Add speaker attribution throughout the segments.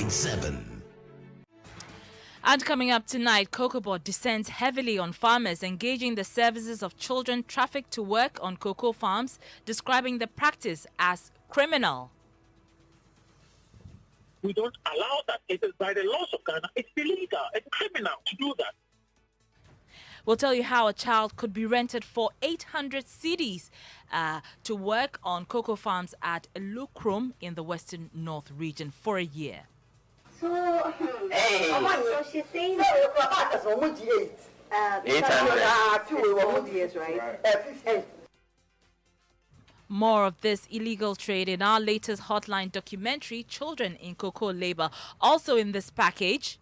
Speaker 1: 101.7.
Speaker 2: And coming up tonight, Cocoa Board descends heavily on farmers engaging the services of children trafficked to work on cocoa farms, describing the practice as criminal.
Speaker 3: We don't allow that. It is by the laws of Ghana. It's illegal. It's criminal to do that.
Speaker 2: We'll tell you how a child could be rented for 800 cedis to work on cocoa farms at Lukrum in the Western North region for a year.
Speaker 4: So she's saying that 800 right?
Speaker 2: More of this illegal trade in our latest Hotline documentary, Children in Cocoa Labor. Also in this package,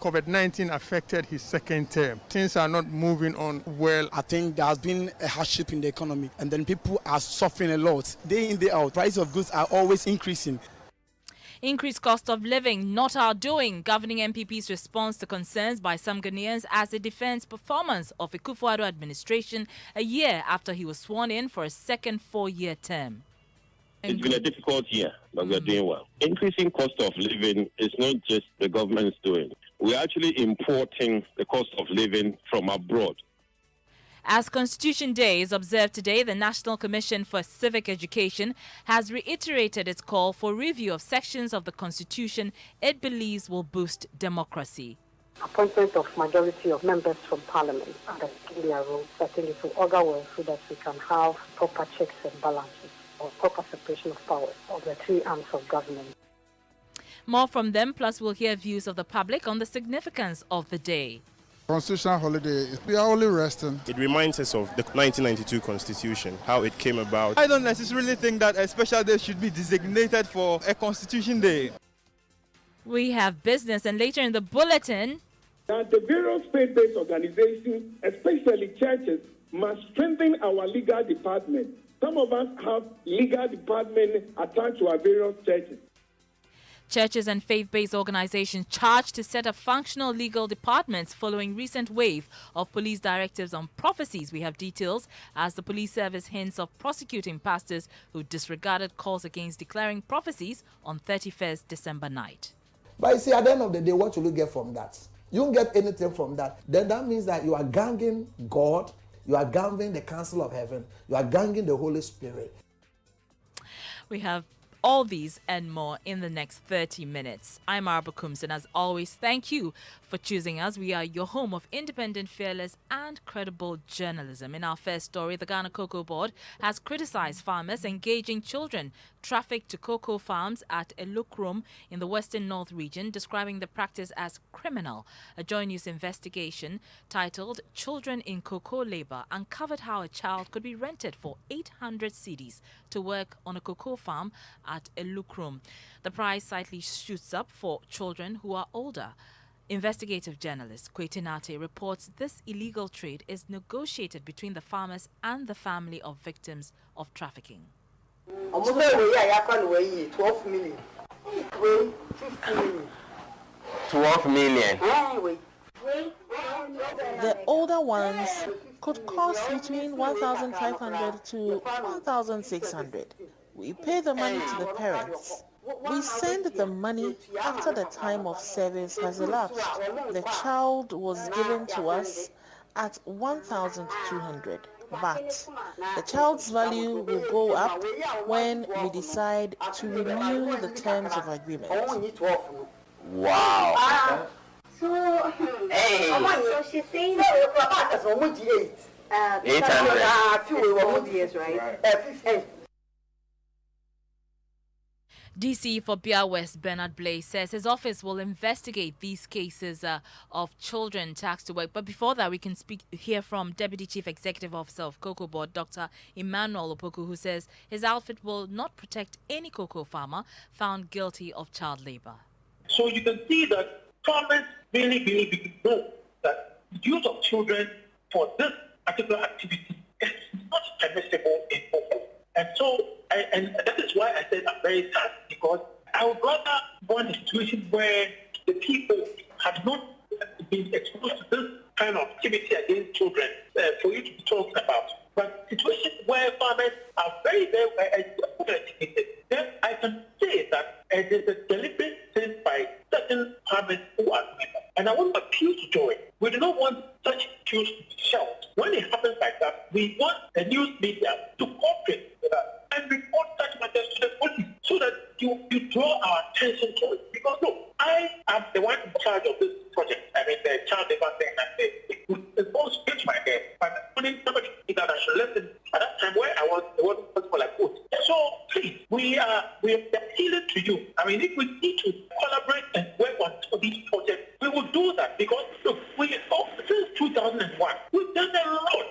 Speaker 5: COVID-19 affected his second term. Things are not moving on well.
Speaker 6: I think there has been a hardship in the economy, and then people are suffering a lot. Day in, day out, price of goods are always increasing.
Speaker 2: increased cost of living, not our doing. Governing MPP's response to concerns by some Ghanaians as it defends performance of Akufo-Addo administration a year after he was sworn in for a second 4-year term.
Speaker 7: It's been a difficult year, but we're doing well. Increasing cost of living is not just the government's doing. We're actually importing the cost of living from abroad.
Speaker 2: As Constitution Day is observed today, the National Commission for Civic Education has reiterated its call for review of sections of the Constitution it believes will boost democracy.
Speaker 8: Appointment of majority of members from Parliament and their roles, I think it will augur well so that we can have proper checks and balances or proper separation of powers of the three arms of government.
Speaker 2: More from them, plus we'll hear views of the public on the significance of the day.
Speaker 5: Constitutional holiday, we are only resting.
Speaker 9: It reminds us of the 1992 Constitution, how it came about.
Speaker 10: I don't necessarily think that a special day should be designated for a Constitution Day.
Speaker 2: We have business, and later in the bulletin,
Speaker 11: that the various faith-based organizations, especially churches, must strengthen our legal department. Some of us have legal department attached to our various churches.
Speaker 2: churches and faith-based organizations charged to set up functional legal departments following recent wave of police directives on prophecies. We have details as the police service hints of prosecuting pastors who disregarded calls against declaring prophecies on 31st December night.
Speaker 12: But you see, at the end of the day, what will you get from that? You don't get anything from that. Then that means that you are ganging God, you are ganging the council of heaven, you are ganging the Holy Spirit.
Speaker 2: We have all these and more in the next 30 minutes. I'm Arba Coombs, and as always, thank you for choosing us. We are your home of independent, fearless, and credible journalism. In our first story, the Ghana Cocoa Board has criticized farmers engaging children trafficked to cocoa farms at Elukrum in the Western North region, describing the practice as criminal. A Joy News investigation titled Children in Cocoa Labor uncovered how a child could be rented for 800 cedis to work on a cocoa farm at Elukrum. The price slightly shoots up for children who are older. Investigative journalist Kwetinate reports this illegal trade is negotiated between the farmers and the family of victims of trafficking.
Speaker 4: 12 million.
Speaker 13: 12 million.
Speaker 14: The older ones could cost between 1,500 to 1,600. We pay the money to the parents. We send the money after the time of service has elapsed. The child was given to us at 1,200. But the child's value will go up when we decide to renew the terms of agreement.
Speaker 13: Wow.
Speaker 4: So she's saying that
Speaker 13: 800.
Speaker 4: right?
Speaker 2: DC for Bia West Bernard Blaze says his office will investigate these cases of children taxed to work. But before that, we can hear from Deputy Chief Executive Officer of Cocoa Board, Dr. Emmanuel Opoku, who says his outfit will not protect any cocoa farmer found guilty of child labor.
Speaker 3: So you can see that farmers really know that the use of children for this particular activity is not permissible in cocoa. And so, and that is why I said I'm very sad, because I would rather want a situation where the people have not been exposed to this kind of activity against children for you to be talking about. But situations where farmers are very educated, then I can say that it is a deliberate thing by farmers who are doing that. And I want to appeal to Joy. We do not want such issues to be shelved. When it happens like that, we want the news media to cooperate with us and report such matters to the police so that you draw our attention to it. Because look, I am the one in charge of this project. I mean, the child labor thing, and it goes straight to my head. But when somebody said that I should listen, at that time where I was, it wasn't possible like good. So please, we are appealing to you. I mean, if we need to collaborate and work on these projects, we will do that because look, since 2001, we've done a lot.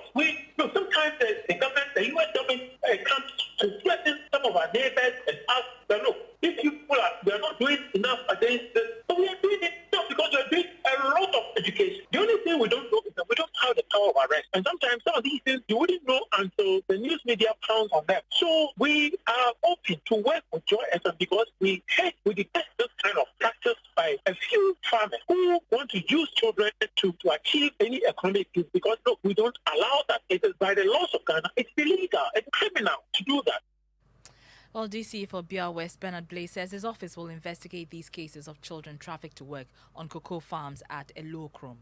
Speaker 3: Sometimes the government, the U.S. government, comes to threaten some of our neighbors and ask that look, if you people we are not doing enough against this, but we are doing it now because we are doing a lot of education. The only thing we don't know is that we don't have the power of arrest. And sometimes some of these things you wouldn't know until the news media pounds on them. So we are open to work with Joy FM because we detect this kind of practice by a few farmers who want to use children to achieve any economic good because look, we don't allow that. It is by the laws of Ghana, it's illegal, it's criminal to do that.
Speaker 2: Well, DC for BR West, Bernard Blaze, says his office will investigate these cases of children trafficked to work on cocoa farms at Elokrum.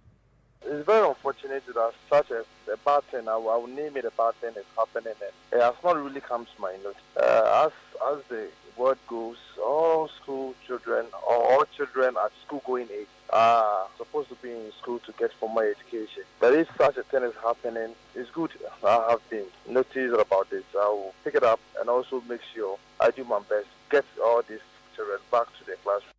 Speaker 1: It's very unfortunate that such a bad thing, I will name it a bad thing, is happening. It has not really come to my notice. As the word goes, all school children or all children at school-going age are supposed to be in school to get formal education. But if such a thing is happening, it's good. I have been noticed about this. I will pick it up and also make sure I do my best to get all these children back to their classroom.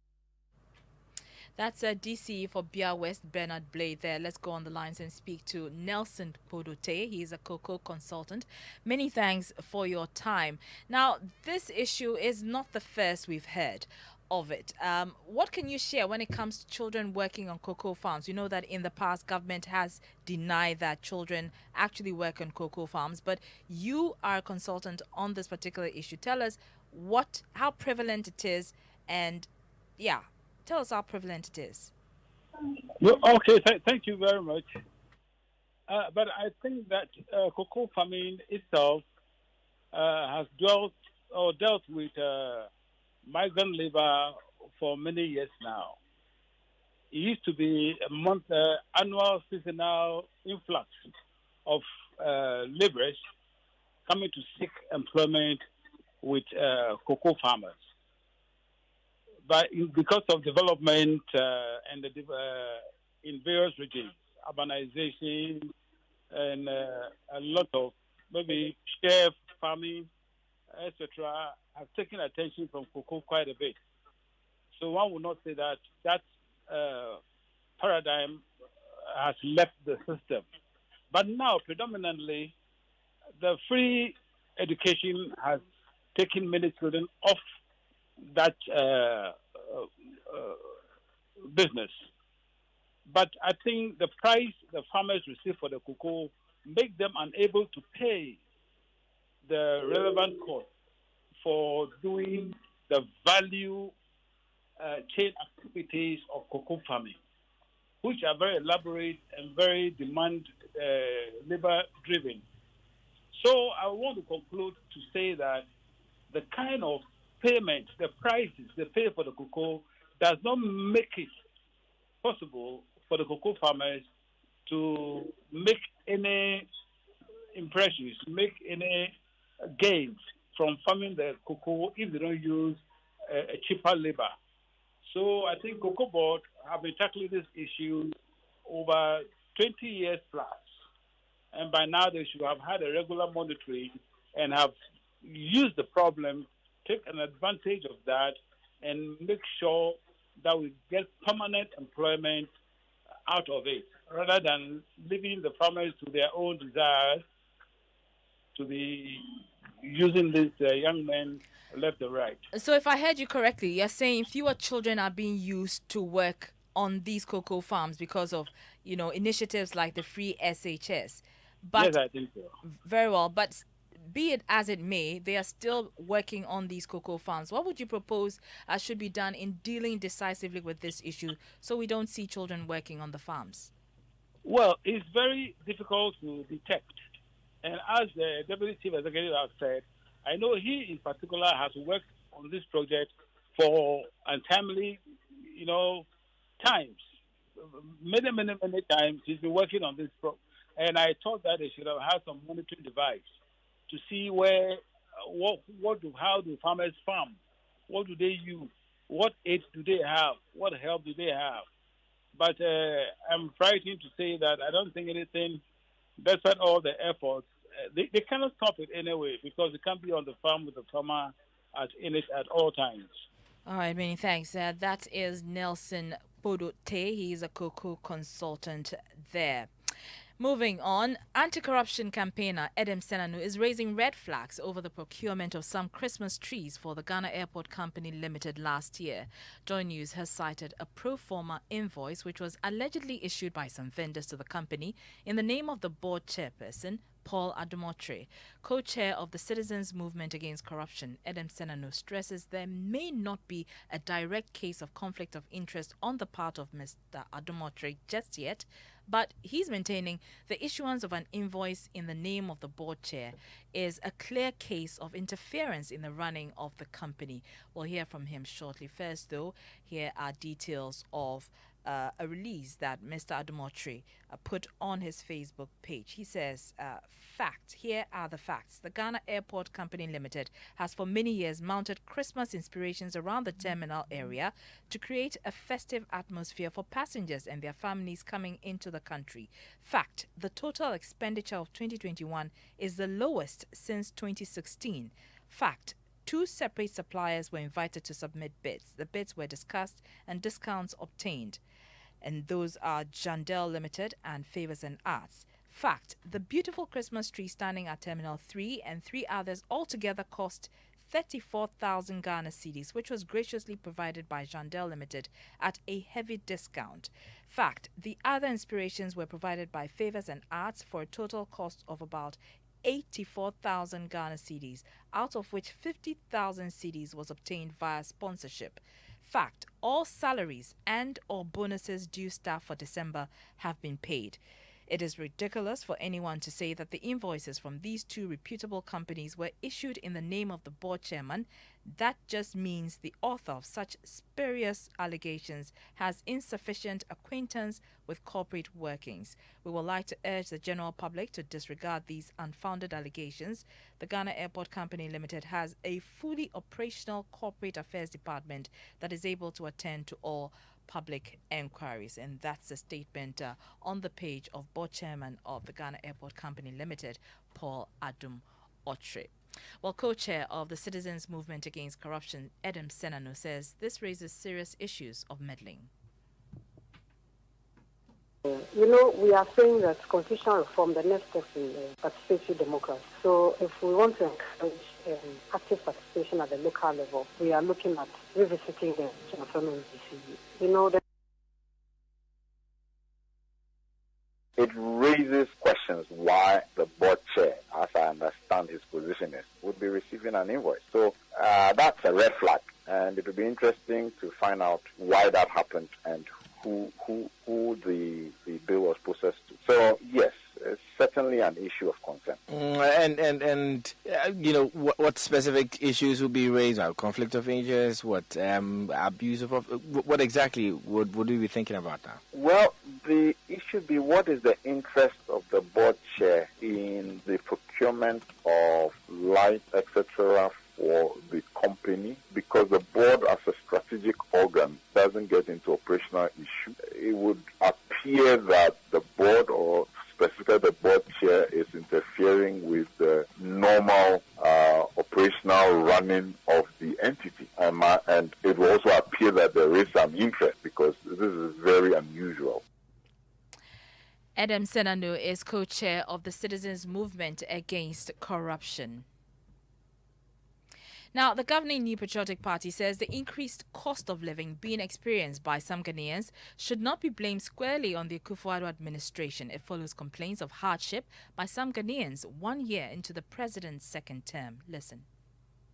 Speaker 2: That's DC for BR West, Bernard Blade there. Let's go on the lines and speak to Nelson Podote. He's a cocoa consultant. Many thanks for your time. Now, this issue is not the first we've heard of it. What can you share when it comes to children working on cocoa farms? You know that in the past, government has denied that children actually work on cocoa farms, but you are a consultant on this particular issue. Tell us how prevalent it is, and tell us how prevalent it is.
Speaker 15: Well, okay, thank you very much. But I think that cocoa farming itself has dealt with migrant labor for many years now. It used to be a annual seasonal influx of laborers coming to seek employment with cocoa farmers. But because of development and in various regions, urbanization and a lot of maybe share farming, etc., have taken attention from cocoa quite a bit. So one would not say that paradigm has left the system. But now, predominantly, the free education has taken many children off that business. But I think the price the farmers receive for the cocoa make them unable to pay the relevant cost for doing the value chain activities of cocoa farming, which are very elaborate and very labor driven. So I want to conclude to say that the kind of payment, the prices they pay for the cocoa does not make it possible for the cocoa farmers to make any impressions, make any gains from farming the cocoa if they don't use a cheaper labor. So I think Cocoa Board have been tackling this issue over 20 years plus. And by now they should have had a regular monitoring and have used the problem, take an advantage of that, and make sure that we get permanent employment out of it, rather than leaving the farmers to their own desires to be using these young men left and right.
Speaker 2: So if I heard you correctly, you're saying fewer children are being used to work on these cocoa farms because of, initiatives like the free SHS. But,
Speaker 15: yes, I think so.
Speaker 2: Very well. But be it as it may, they are still working on these cocoa farms. What would you propose should be done in dealing decisively with this issue so we don't see children working on the farms?
Speaker 15: Well, it's very difficult to detect. And as the Deputy Chief Executive has said, I know he in particular has worked on this project for untimely, times. Many times he's been working on this and I thought that they should have had some monitoring device to see where, how do farmers farm? What do they use? What aids do they have? What help do they have? But I'm frightened to say that I don't think anything, despite all the efforts, they cannot stop it anyway because it can't be on the farm with the farmer in it at all times.
Speaker 2: All right, many thanks. That is Nelson Podote. He is a cocoa consultant there. Moving on, anti-corruption campaigner Edem Senanu is raising red flags over the procurement of some Christmas trees for the Ghana Airport Company Limited last year. Joy News has cited a pro forma invoice which was allegedly issued by some vendors to the company in the name of the board chairperson, Paul Adumotre. Co-chair of the Citizens Movement Against Corruption, Edem Senanu stresses there may not be a direct case of conflict of interest on the part of Mr. Adumotre just yet, but he's maintaining the issuance of an invoice in the name of the board chair is a clear case of interference in the running of the company. We'll hear from him shortly. First, though, here are details of a release that Mr. Adumotre put on his Facebook page. He says, here are the facts. The Ghana Airport Company Limited has for many years mounted Christmas inspirations around the terminal area to create a festive atmosphere for passengers and their families coming into the country. Fact, the total expenditure of 2021 is the lowest since 2016. Fact, 2 separate suppliers were invited to submit bids. The bids were discussed and discounts obtained. And those are Jandel Limited and Favors and Arts. Fact, the beautiful Christmas tree standing at Terminal 3 and 3 others altogether cost 34,000 Ghana cedis, which was graciously provided by Jandel Limited at a heavy discount. Fact, the other inspirations were provided by Favors and Arts for a total cost of about 84,000 Ghana cedis, out of which 50,000 cedis was obtained via sponsorship. Fact, all salaries and or bonuses due staff for December have been paid. It is ridiculous for anyone to say that the invoices from these 2 reputable companies were issued in the name of the board chairman. That just means the author of such spurious allegations has insufficient acquaintance with corporate workings. We would like to urge the general public to disregard these unfounded allegations. The Ghana Airport Company Limited has a fully operational corporate affairs department that is able to attend to all public enquiries. And that's a statement on the page of board chairman of the Ghana Airport Company Limited, Paul Adumotre. Well, co-chair of the Citizens Movement Against Corruption, Edem Senanu, says this raises serious issues of meddling.
Speaker 8: We are saying that constitutional reform, the next step in participatory democracy. So if we want to encourage active participation at the local level, we are looking at revisiting the NCC.
Speaker 16: It raises questions why the board chair, as I understand his position is, would be receiving an invoice. So that's a red flag, and it would be interesting to find out why that happened and who the bill was processed to. So yes, it's certainly an issue of concern.
Speaker 17: What specific issues will be raised? Conflict of interest? What abuse of? What exactly would we be thinking about now?
Speaker 16: Well, the issue be what is the interest of the board chair in the procurement of light, etc. for the company, because the board as a strategic organ doesn't get into operational issue. It would appear that the board, or specifically the board chair, is interfering with the normal operational running of the entity. And it will also appear that there is some interest, because this is very unusual.
Speaker 2: Edem Senanu is co-chair of the Citizens Movement Against Corruption. Now, the governing New Patriotic Party says the increased cost of living being experienced by some Ghanaians should not be blamed squarely on the Akufo-Addo administration. It follows complaints of hardship by some Ghanaians 1 year into the president's second term. Listen.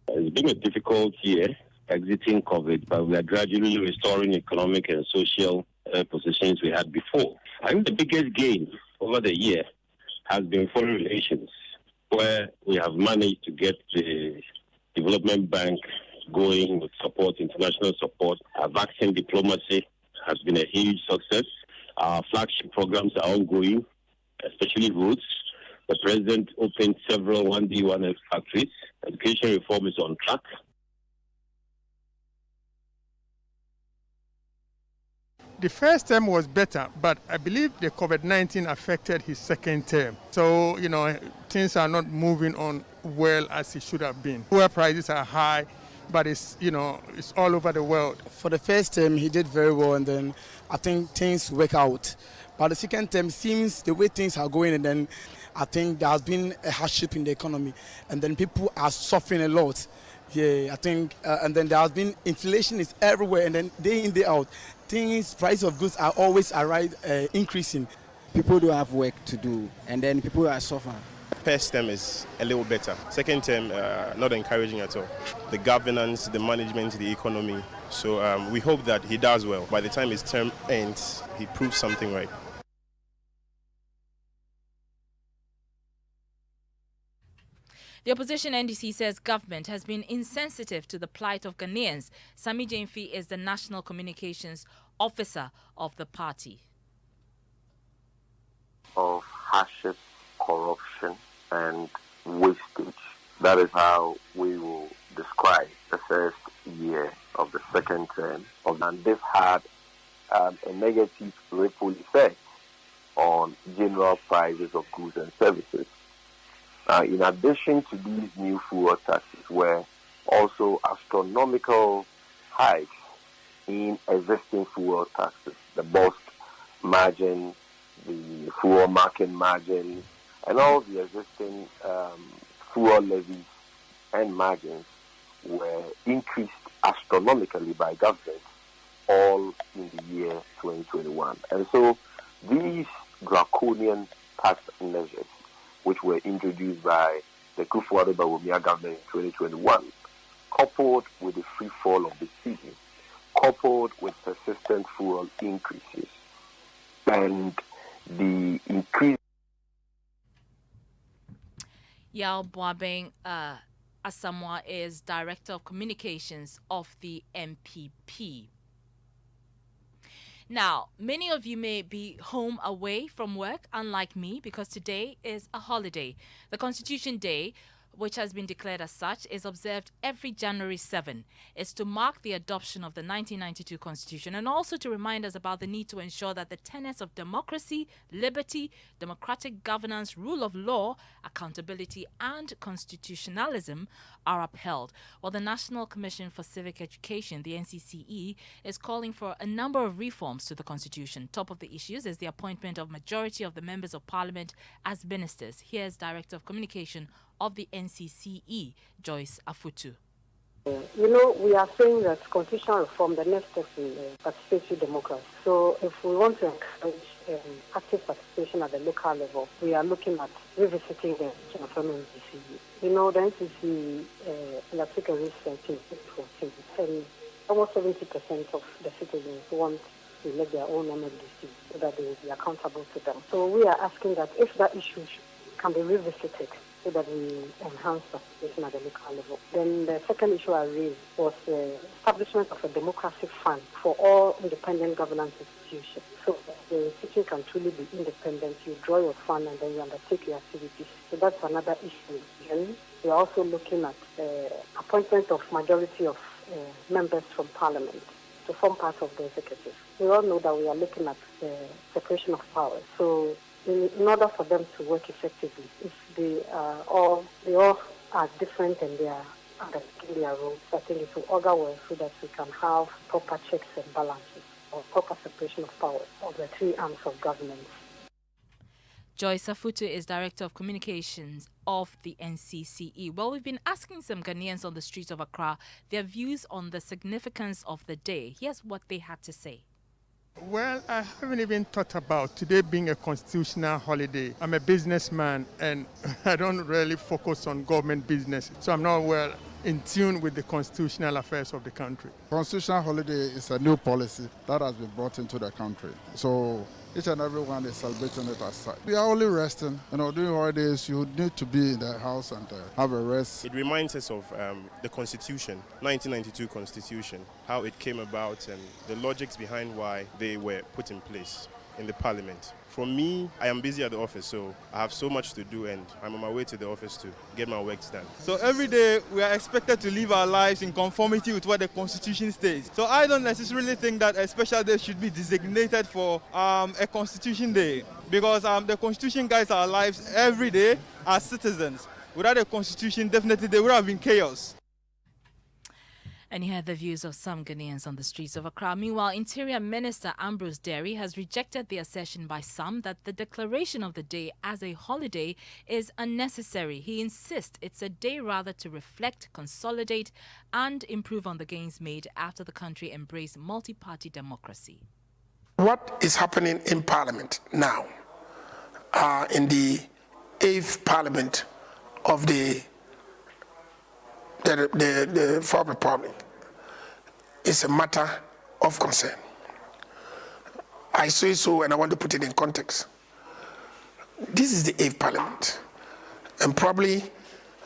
Speaker 7: It's been a difficult year exiting COVID, but we are gradually restoring economic and social positions we had before. I think the biggest gain over the year has been foreign relations, where we have managed to get the Development Bank going with support, international support, vaccine diplomacy, has been a huge success. Our flagship programs are ongoing, especially roads. The president opened several 1D, 1F factories. Education reform is on track.
Speaker 5: The first term was better, but I believe the COVID-19 affected his second term. So, things are not moving on well as it should have been. Fuel prices are high, but it's all over the world.
Speaker 6: For the first term, he did very well, and then I think things work out. But the second term seems the way things are going, and then I think there has been a hardship in the economy, and then people are suffering a lot. Yeah, I think, and then there has been inflation is everywhere, and then day in, day out, price of goods are always increasing.
Speaker 18: People don't have work to do, and then people are suffering.
Speaker 9: First term is a little better. Second term, not encouraging at all. The governance, the management, the economy. So we hope that he does well. By the time his term ends, he proves something right.
Speaker 2: The opposition NDC says government has been insensitive to the plight of Ghanaians. Sami Jainfi is the National Communications Officer of the party.
Speaker 16: Of hardship, corruption, and wastage. That is how we will describe the first year of the second term. And this had a negative ripple effect on general prices of goods and services. In addition to these new fuel taxes were also astronomical hikes in existing fuel taxes, the bust margin, the fuel market margin, and all the existing fuel levies and margins were increased astronomically by government all in the year 2021. And so these draconian tax measures, which were introduced by the Kufuor-Bawumia government in 2021, coupled with the free fall of the cedi, coupled with persistent fuel increases, and the increase.
Speaker 2: Yao Boabeng Asamoah is Director of Communications of the MPP. Now, many of you may be home away from work, unlike me, because today is a holiday. The Constitution Day, which has been declared as such, is observed every January 7. It's to mark the adoption of the 1992 Constitution and also to remind us about the need to ensure that the tenets of democracy, liberty, democratic governance, rule of law, accountability, and constitutionalism are upheld. While the National Commission for Civic Education, the NCCE, is calling for a number of reforms to the Constitution. Top of the issues is the appointment of majority of the members of Parliament as ministers. Here's Director of Communication of the NCCE, Joyce Afutu.
Speaker 8: We are saying that constitutional reform, the next step is participatory democracy. So if we want to encourage active participation at the local level, we are looking at revisiting the institution of NCCE. The NCCE undertook a recent in 2014, and almost 70% of the citizens want to elect their own MLDC so that they will be accountable to them. So we are asking that if that issue can be revisited, so that we enhance participation at the local level. Then the second issue I raised was the establishment of a democratic fund for all independent governance institutions. So that the institution can truly be independent. You draw your fund and then you undertake your activities. So that's another issue. Then we are also looking at appointment of majority of members from Parliament to form part of the executive. We all know that we are looking at separation of powers. So in order for them to work effectively, if they all are different and they are undertaking their roles, I think it will augur well so that we can have proper checks and balances or proper separation of powers of the three arms of government.
Speaker 2: Joyce Afutu is Director of Communications of the NCCE. Well, we've been asking some Ghanaians on the streets of Accra their views on the significance of the day. Here's what they had to say.
Speaker 5: Well, I haven't even thought about today being a constitutional holiday. I'm a businessman and I don't really focus on government business, so I'm not well in tune with the constitutional affairs of the country.
Speaker 19: Constitutional holiday is a new policy that has been brought into the country. So each and everyone is celebrating it as such. We are only resting. During holidays, you need to be in the house and have a rest.
Speaker 9: It reminds us of the Constitution, 1992 Constitution, how it came about and the logics behind why they were put in place in the Parliament. For me, I am busy at the office, so I have so much to do and I'm on my way to the office to get my work done.
Speaker 10: So every day we are expected to live our lives in conformity with what the Constitution states. So I don't necessarily think that a special day should be designated for a Constitution Day, because the Constitution guides our lives every day as citizens. Without a Constitution, definitely there would have been chaos.
Speaker 2: And you heard the views of some Ghanaians on the streets of Accra. Meanwhile, Interior Minister Ambrose Derry has rejected the assertion by some that the declaration of the day as a holiday is unnecessary. He insists it's a day rather to reflect, consolidate and improve on the gains made after the country embraced multi-party democracy.
Speaker 20: What is happening in Parliament now, in the 8th Parliament of the Fourth Republic, is a matter of concern. I say so, and I want to put it in context. This is the 8th Parliament, and probably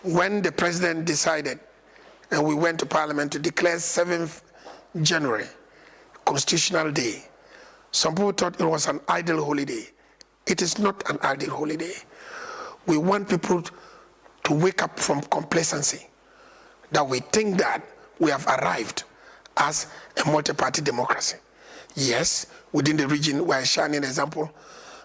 Speaker 20: when the President decided, and we went to Parliament to declare 7th January Constitutional Day, some people thought it was an idle holiday. It is not an idle holiday. We want people to wake up from complacency, that we think that we have arrived as a multi-party democracy. Yes, within the region we are a shining example,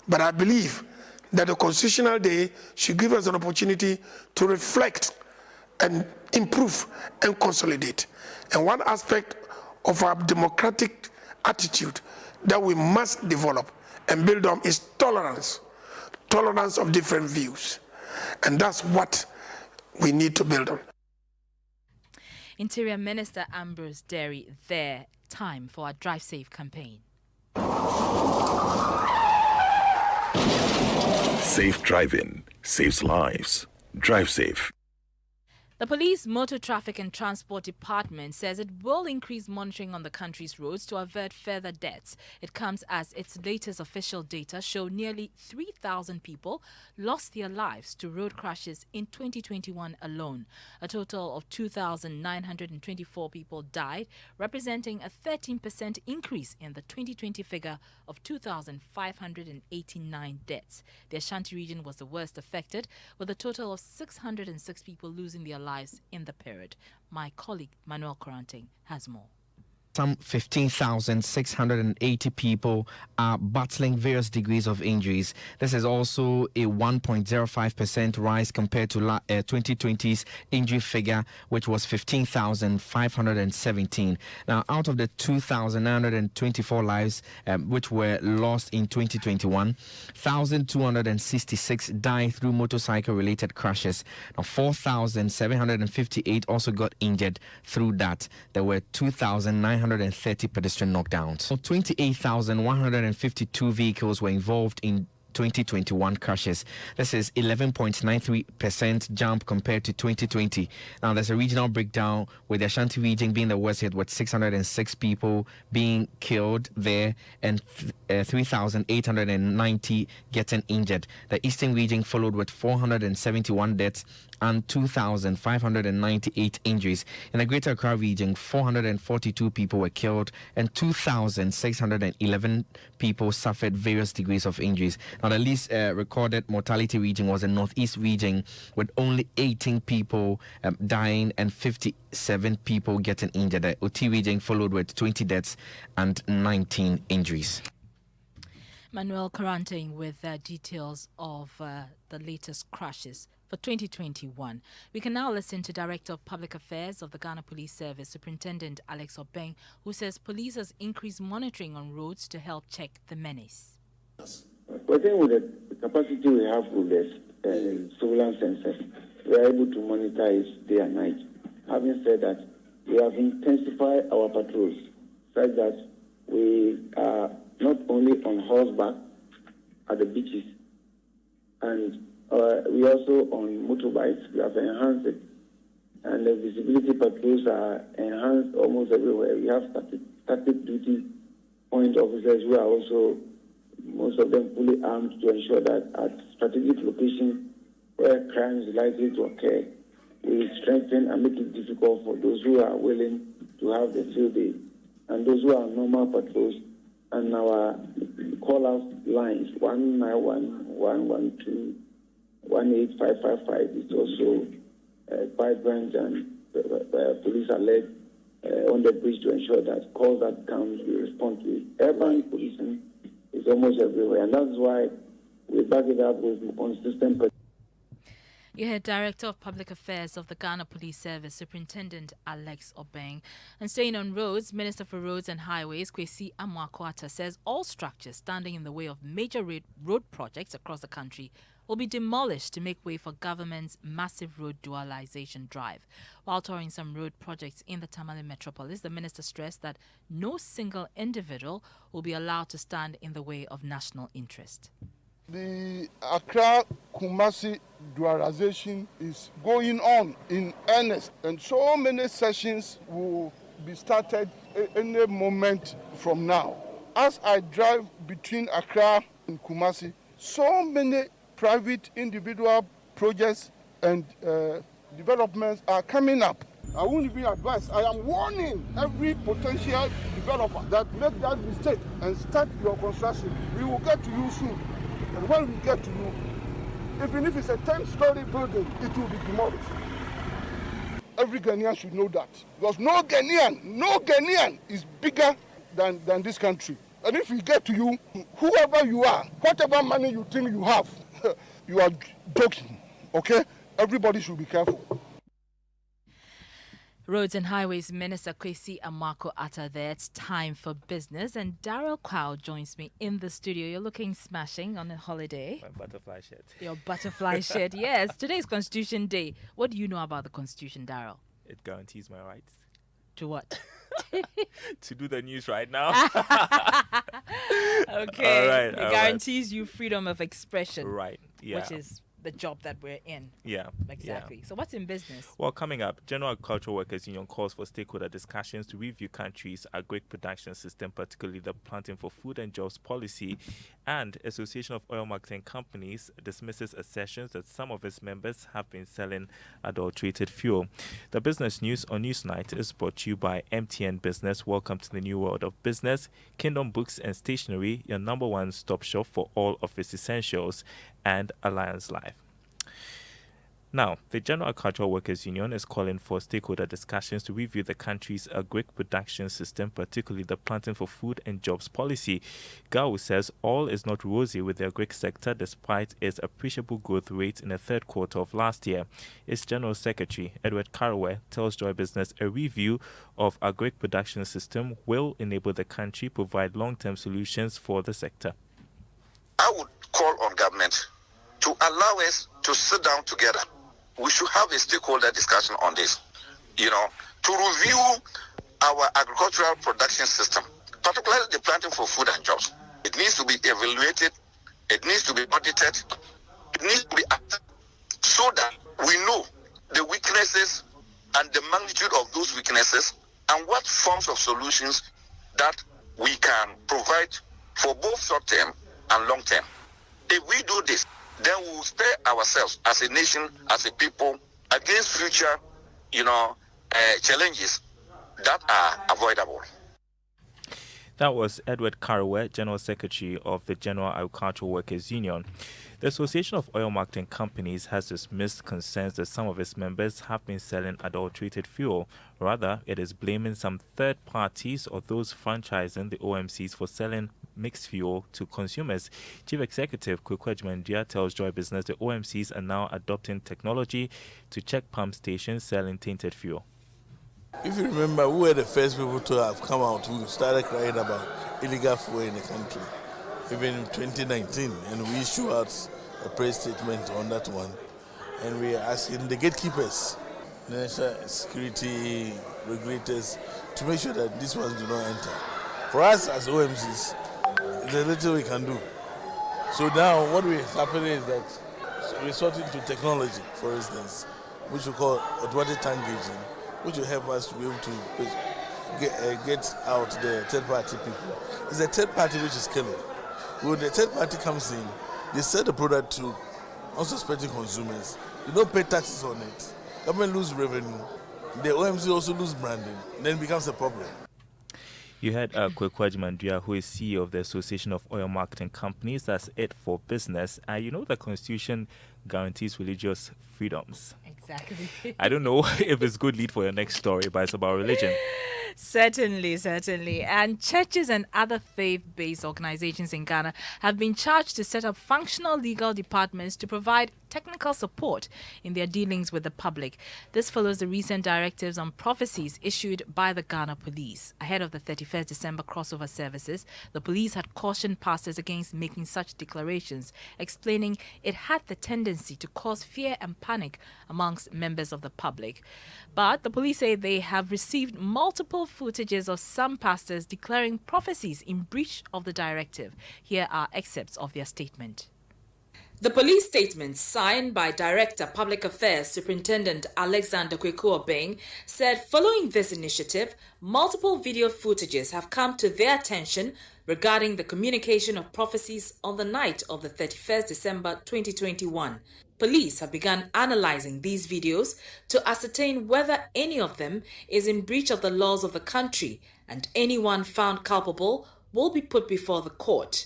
Speaker 20: but I believe that the Constitutional Day should give us an opportunity to reflect and improve and consolidate. And one aspect of our democratic attitude that we must develop and build on is tolerance of different views. And that's what we need to build on.
Speaker 2: Interior Minister Ambrose Derry there. Time for our Drive Safe campaign.
Speaker 21: Safe driving saves lives. Drive safe.
Speaker 2: The Police, Motor Traffic and Transport Department says it will increase monitoring on the country's roads to avert further deaths. It comes as its latest official data show nearly 3,000 people lost their lives to road crashes in 2021 alone. A total of 2,924 people died, representing a 13% increase in the 2020 figure of 2,589 deaths. The Ashanti region was the worst affected, with a total of 606 people losing their lives in the period. My colleague Manuel Coranting has more.
Speaker 22: Some 15,680 people are battling various degrees of injuries. This is also a 1.05% rise compared to 2020's injury figure, which was 15,517. Now, out of the 2,924 lives which were lost in 2021, 1,266 died through motorcycle-related crashes. Now, 4,758 also got injured through that. There were 2,930 pedestrian knockdowns. So 28,152 vehicles were involved in 2021 crashes. This is 11.93% jump compared to 2020. Now, there's a regional breakdown with the Ashanti region being the worst hit, with 606 people being killed there and 3,890 getting injured. The Eastern region followed with 471 deaths and 2,598 injuries. In the Greater Accra region, 442 people were killed and 2,611 people suffered various degrees of injuries. Now, the least recorded mortality region was the Northeast region, with only 18 people dying and 57 people getting injured. The OT region followed with 20 deaths and 19 injuries.
Speaker 2: Manuel Coranting with details of the latest crashes for 2021. We can now listen to Director of Public Affairs of the Ghana Police Service, Superintendent Alex Obeng, who says police has increased monitoring on roads to help check the menace.
Speaker 23: I think with the capacity we have with the surveillance sensors, we are able to monitor it day and night. Having said that, we have intensified our patrols such that we are not only on horseback at the beaches, and we also on motorbikes. We have enhanced it, and the visibility patrols are enhanced almost everywhere. We have static duty point officers who are also most of them fully armed, to ensure that at strategic locations where crime is likely to occur, we strengthen and make it difficult for those who are willing to have the field day and those who are normal patrols. And our call-out lines 191, 112, 18555 is also vibrant and police alert on the bridge to ensure that calls that comes we respond to it. Urban policing is almost everywhere, and that's why we back it up with consistent.
Speaker 2: You heard Director of Public Affairs of the Ghana Police Service, Superintendent Alex Obeng. And staying on roads, Minister for Roads and Highways, Kwesi Amoako-Attah, says all structures standing in the way of major road projects across the country will be demolished to make way for government's massive road dualization drive. While touring some road projects in the Tamale metropolis, the minister stressed that no single individual will be allowed to stand in the way of national interest.
Speaker 19: The Accra-Kumasi dualization is going on in earnest, and so many sessions will be started any moment from now. As I drive between Accra and Kumasi, so many private individual projects and developments are coming up. I won't even advise. I am warning every potential developer that make that mistake and start your construction. We will get to you soon. And when we get to you, even if it's a 10-story building, it will be demolished. Every Ghanaian should know that. Because no Ghanaian is bigger than this country. And if we get to you, whoever you are, whatever money you think you have, you are joking, okay? Everybody should be careful.
Speaker 2: Roads and Highways Minister Kwesi Amoako-Attah there. It's time for business, and Daryl Kwao joins me in the studio. You're looking smashing on a holiday.
Speaker 11: My butterfly shirt.
Speaker 2: Your butterfly shirt, yes. Today's Constitution Day. What do you know about the Constitution, Daryl?
Speaker 11: It guarantees my rights.
Speaker 2: To what?
Speaker 11: To do the news right now.
Speaker 2: Okay.
Speaker 11: All right.
Speaker 2: It guarantees you freedom of expression.
Speaker 11: Right. Yeah.
Speaker 2: Which is the job that we're in.
Speaker 11: Yeah.
Speaker 2: Exactly.
Speaker 11: Yeah.
Speaker 2: So what's in business?
Speaker 11: Well, coming up, General Agricultural Workers Union calls for stakeholder discussions to review country's agric production system, particularly the planting for food and jobs policy. And Association of Oil Marketing Companies dismisses assertions that some of its members have been selling adulterated fuel. The business news on NewsNight is brought to you by MTN Business. Welcome to the new world of business. Kingdom Books and Stationery, your number one stop shop for all office essentials, and Alliance Life. Now, the General Agricultural Workers Union is calling for stakeholder discussions to review the country's agric production system, particularly the planting for food and jobs policy. GAU says all is not rosy with the agric sector despite its appreciable growth rate in the third quarter of last year. Its General Secretary, Edward Karowe, tells Joy Business a review of agric production system will enable the country provide long-term solutions for the sector.
Speaker 12: I would call on government to allow us to sit down together. We should have a stakeholder discussion on this, to review our agricultural production system, particularly the planting for food and jobs. It needs to be evaluated, it needs to be audited, it needs to be acted so that we know the weaknesses and the magnitude of those weaknesses and what forms of solutions that we can provide for both short-term and long-term. If we do this, then we will spare ourselves as a nation, as a people, against future, challenges that are avoidable.
Speaker 11: That was Edward Karowe, General Secretary of the General Agricultural Workers Union. The Association of Oil Marketing Companies has dismissed concerns that some of its members have been selling adulterated fuel. Rather, it is blaming some third parties or those franchising the OMCs for selling mixed fuel to consumers. Chief Executive Kweku Adjumandia tells Joy Business the OMCs are now adopting technology to check pump stations selling tainted fuel.
Speaker 14: If you remember, we were the first people to have come out who started crying about illegal fuel in the country, even in 2019, and we issued out a press statement on that one. And we are asking the gatekeepers, national security regulators, to make sure that these ones do not enter. For us as OMCs, there's little we can do. So now what is happening is that we're resorting to technology, for instance, which we call automatic tank gauging, which will help us to be able to get out the third-party people. It's a third party which is killing. When the third party comes in, they sell the product to unsuspecting consumers. You don't pay taxes on it. Government lose revenue. The OMC also lose branding. Then it becomes a problem.
Speaker 11: You had Kwekwaji Mandua, who is CEO of the Association of Oil Marketing Companies. That's it for business. You know the Constitution guarantees religious freedoms.
Speaker 2: Exactly.
Speaker 11: I don't know if it's good lead for your next story, but it's about religion.
Speaker 2: Certainly. And churches and other faith-based organizations in Ghana have been charged to set up functional legal departments to provide technical support in their dealings with the public. This follows the recent directives on prophecies issued by the Ghana Police. Ahead of the 31st December crossover services, the police had cautioned pastors against making such declarations, explaining it had the tendency to cause fear and panic amongst members of the public. But the police say they have received multiple footages of some pastors declaring prophecies in breach of the directive. Here are excerpts of their statement. The police statement, signed by Director Public Affairs Superintendent Alexander Kweku-Obeng, said following this initiative, multiple video footages have come to their attention regarding the communication of prophecies on the night of the 31st December 2021. Police have begun analyzing these videos to ascertain whether any of them is in breach of the laws of the country, and anyone found culpable will be put before the court.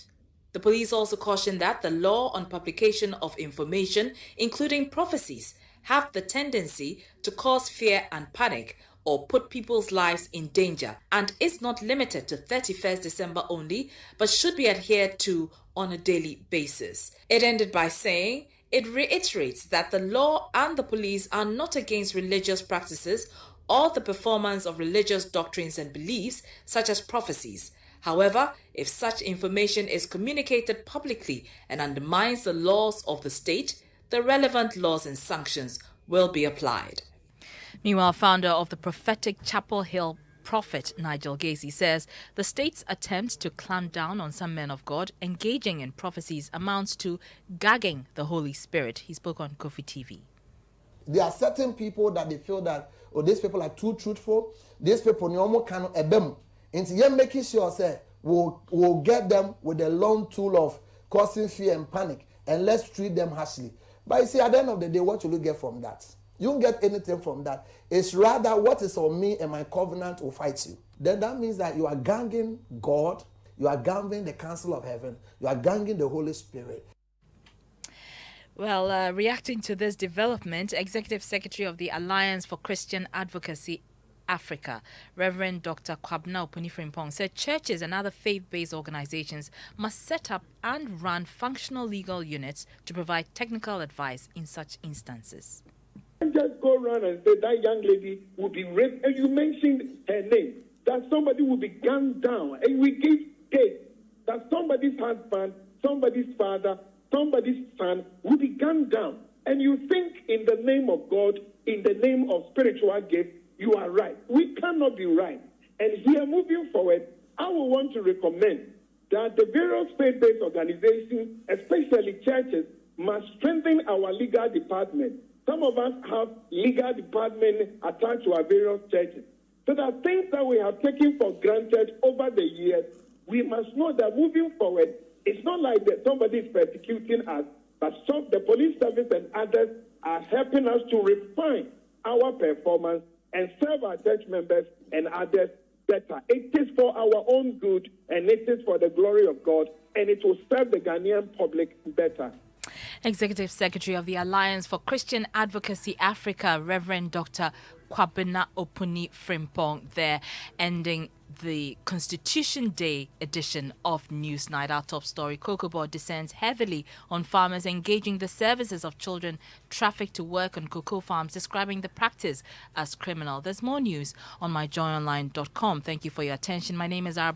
Speaker 2: The police also cautioned that the law on publication of information, including prophecies, have the tendency to cause fear and panic or put people's lives in danger, and is not limited to 31st December only, but should be adhered to on a daily basis. It ended by saying it reiterates that the law and the police are not against religious practices or the performance of religious doctrines and beliefs, such as prophecies. However, if such information is communicated publicly and undermines the laws of the state, the relevant laws and sanctions will be applied. Meanwhile, founder of the Prophetic Chapel Hill Prophet Nigel Gacy says the state's attempt to clamp down on some men of God engaging in prophecies amounts to gagging the Holy Spirit. He spoke on Kofi TV.
Speaker 3: There are certain people that they feel that, oh, these people are too truthful. These people no can ebem. And you're making sure say we'll get them with a long tool of causing fear and panic, and let's treat them harshly. But you see, at the end of the day, what will you get from that? You don't get anything from that. It's rather what is on me and my covenant will fight you. Then that means that you are ganging God, you are ganging the council of heaven, you are ganging the Holy Spirit.
Speaker 2: Well, reacting to this development, Executive Secretary of the Alliance for Christian Advocacy Africa, Reverend Dr. Kwabena Opuni Frimpong, said churches and other faith-based organizations must set up and run functional legal units to provide technical advice in such instances.
Speaker 4: Just go around and say that young lady will be raped, and you mentioned her name, that somebody will be gunned down, and we give case that somebody's husband, somebody's father, somebody's son will be gunned down. And you think in the name of God, in the name of spiritual gift, you are right. We cannot be right. And here, moving forward, I will want to recommend that the various faith-based organizations, especially churches, must strengthen our legal department. Some of us have legal department attached to our various churches. So that things that we have taken for granted over the years, we must know that moving forward, it's not like that somebody is persecuting us, but the police service and others are helping us to refine our performance and serve our church members and others better. It is for our own good, and it is for the glory of God, and it will serve the Ghanaian public better.
Speaker 2: Executive Secretary of the Alliance for Christian Advocacy Africa, Reverend Dr. Kwabena Opuni Frimpong, there, ending the Constitution Day edition of NewsNight. Our top story, Cocoa Board descends heavily on farmers engaging the services of children trafficked to work on cocoa farms, describing the practice as criminal. There's more news on myjoyonline.com. Thank you for your attention. My name is Araba